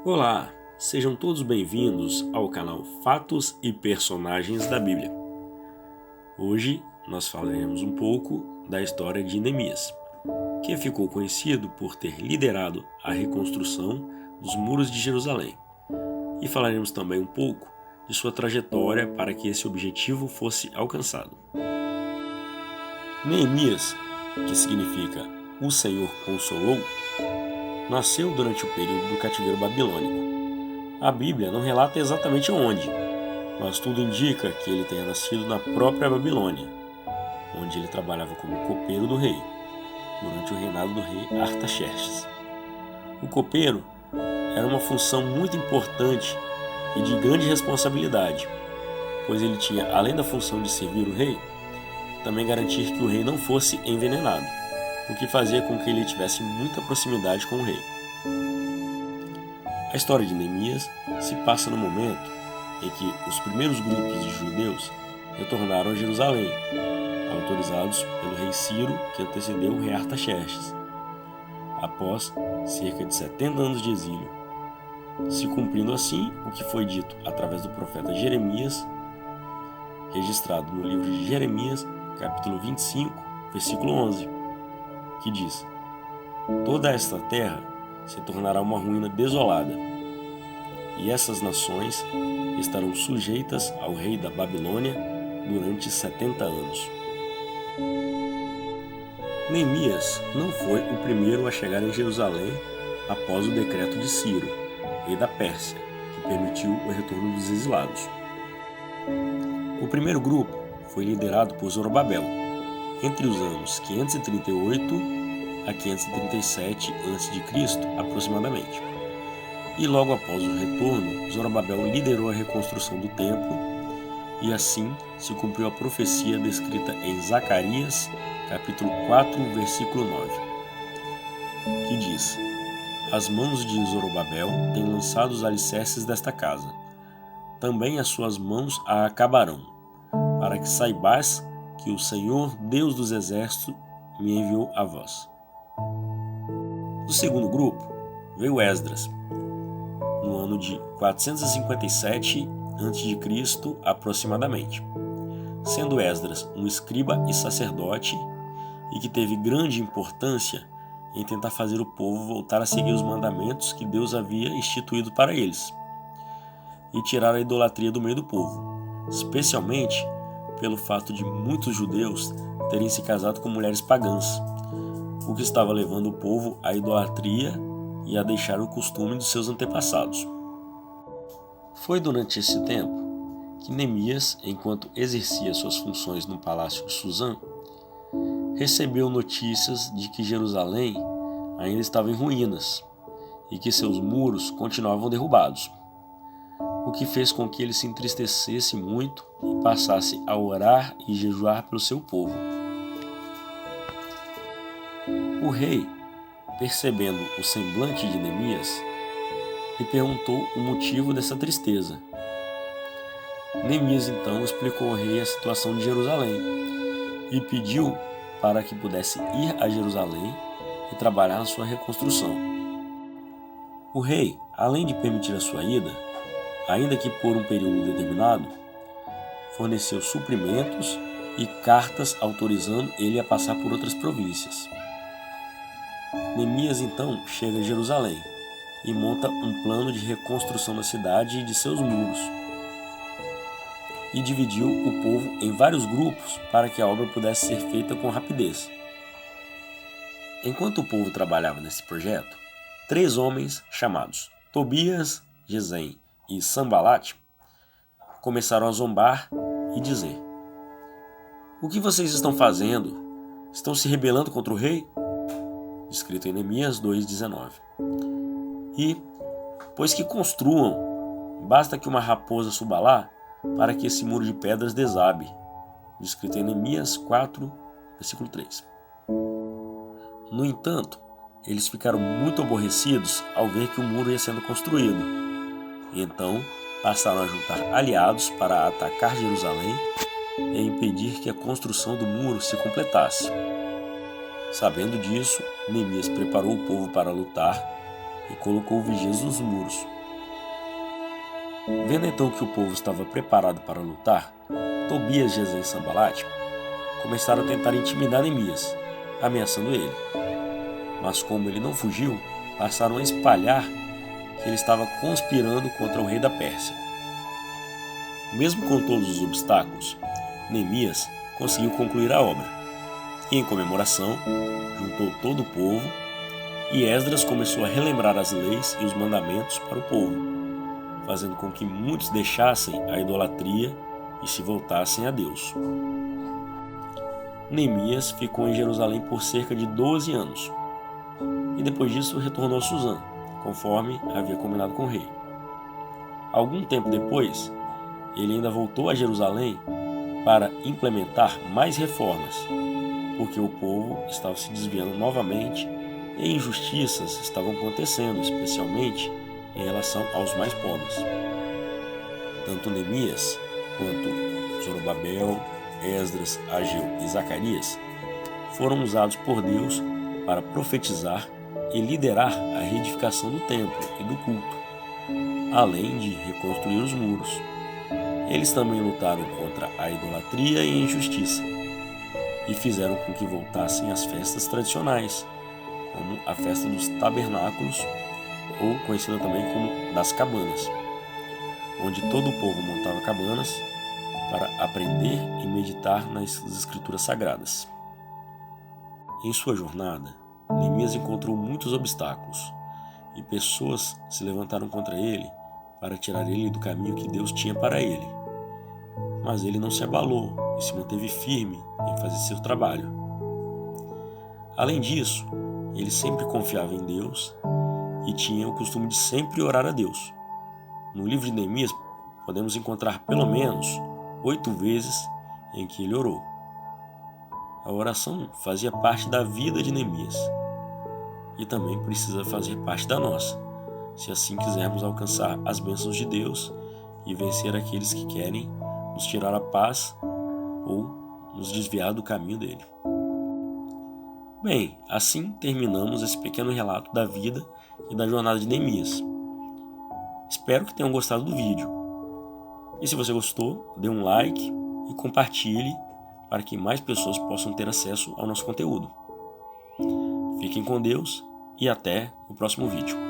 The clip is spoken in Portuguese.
Olá, sejam todos bem-vindos ao canal Fatos e Personagens da Bíblia. Hoje nós falaremos um pouco da história de Neemias, que ficou conhecido por ter liderado a reconstrução dos muros de Jerusalém. E falaremos também um pouco de sua trajetória para que esse objetivo fosse alcançado. Neemias, que significa o Senhor consolou, nasceu durante o período do cativeiro babilônico. A Bíblia não relata exatamente onde, mas tudo indica que ele tenha nascido na própria Babilônia, onde ele trabalhava como copeiro do rei, durante o reinado do rei Artaxerxes. O copeiro era uma função muito importante e de grande responsabilidade, pois ele tinha, além da função de servir o rei, também garantir que o rei não fosse envenenado, o que fazia com que ele tivesse muita proximidade com o rei. A história de Neemias se passa no momento em que os primeiros grupos de judeus retornaram a Jerusalém, autorizados pelo rei Ciro, que antecedeu o rei Artaxerxes, após cerca de 70 anos de exílio, se cumprindo assim o que foi dito através do profeta Jeremias, registrado no livro de Jeremias, capítulo 25, versículo 11, que diz: "Toda esta terra se tornará uma ruína desolada, e essas nações estarão sujeitas ao rei da Babilônia durante 70 anos." Neemias não foi o primeiro a chegar em Jerusalém após o decreto de Ciro, rei da Pérsia, que permitiu o retorno dos exilados. O primeiro grupo foi liderado por Zorobabel, entre os anos 538 a 537 a.C., aproximadamente. E logo após o retorno, Zorobabel liderou a reconstrução do templo, e assim se cumpriu a profecia descrita em Zacarias, capítulo 4, versículo 9, que diz: "As mãos de Zorobabel têm lançado os alicerces desta casa, também as suas mãos a acabarão, para que saibais que o Senhor, Deus dos exércitos, me enviou a vós." Do segundo grupo veio Esdras, no ano de 457 a.C. aproximadamente, sendo Esdras um escriba e sacerdote e que teve grande importância em tentar fazer o povo voltar a seguir os mandamentos que Deus havia instituído para eles e tirar a idolatria do meio do povo, especialmente pelo fato de muitos judeus terem se casado com mulheres pagãs, o que estava levando o povo à idolatria e a deixar o costume dos seus antepassados. Foi durante esse tempo que Neemias, enquanto exercia suas funções no palácio de Suzã, recebeu notícias de que Jerusalém ainda estava em ruínas e que seus muros continuavam derrubados, o que fez com que ele se entristecesse muito e passasse a orar e jejuar pelo seu povo. O rei, percebendo o semblante de Neemias, lhe perguntou o motivo dessa tristeza. Neemias então explicou ao rei a situação de Jerusalém e pediu para que pudesse ir a Jerusalém e trabalhar na sua reconstrução. O rei, além de permitir a sua ida, ainda que por um período determinado, forneceu suprimentos e cartas autorizando ele a passar por outras províncias. Neemias então chega a Jerusalém e monta um plano de reconstrução da cidade e de seus muros, e dividiu o povo em vários grupos para que a obra pudesse ser feita com rapidez. Enquanto o povo trabalhava nesse projeto, 3 homens chamados Tobias, Gesem e Sanbalat começaram a zombar e dizer: "O que vocês estão fazendo? Estão se rebelando contra o rei?" Escrito em Neemias 2:19. "E, pois que construam, basta que uma raposa suba lá para que esse muro de pedras desabe." Escrito em Neemias 4, versículo 3. No entanto, eles ficaram muito aborrecidos ao ver que o muro ia sendo construído. E então passaram a juntar aliados para atacar Jerusalém e impedir que a construção do muro se completasse. Sabendo disso, Neemias preparou o povo para lutar e colocou vigias nos muros. Vendo então que o povo estava preparado para lutar, Tobias, Gesem e Sanbalate começaram a tentar intimidar Neemias, ameaçando ele. Mas como ele não fugiu, passaram a espalhar que ele estava conspirando contra o rei da Pérsia. Mesmo com todos os obstáculos, Neemias conseguiu concluir a obra. E, em comemoração, juntou todo o povo e Esdras começou a relembrar as leis e os mandamentos para o povo, fazendo com que muitos deixassem a idolatria e se voltassem a Deus. Neemias ficou em Jerusalém por cerca de 12 anos e depois disso retornou a Suzã, conforme havia combinado com o rei. Algum tempo depois, ele ainda voltou a Jerusalém para implementar mais reformas, porque o povo estava se desviando novamente e injustiças estavam acontecendo, especialmente em relação aos mais pobres. Tanto Neemias quanto Zorobabel, Esdras, Ageu e Zacarias foram usados por Deus para profetizar e liderar a reedificação do templo e do culto, além de reconstruir os muros. Eles também lutaram contra a idolatria e a injustiça e fizeram com que voltassem as festas tradicionais, como a festa dos tabernáculos, ou conhecida também como das cabanas, onde todo o povo montava cabanas para aprender e meditar nas escrituras sagradas. Em sua jornada, Neemias encontrou muitos obstáculos e pessoas se levantaram contra ele para tirar ele do caminho que Deus tinha para ele. Mas ele não se abalou e se manteve firme em fazer seu trabalho. Além disso, ele sempre confiava em Deus e tinha o costume de sempre orar a Deus. No livro de Neemias, podemos encontrar pelo menos 8 vezes em que ele orou. A oração fazia parte da vida de Neemias e também precisa fazer parte da nossa, se assim quisermos alcançar as bênçãos de Deus e vencer aqueles que querem nos tirar a paz ou nos desviar do caminho dele. Bem, assim terminamos esse pequeno relato da vida e da jornada de Neemias. Espero que tenham gostado do vídeo. E se você gostou, dê um like e compartilhe para que mais pessoas possam ter acesso ao nosso conteúdo. Fiquem com Deus e até o próximo vídeo.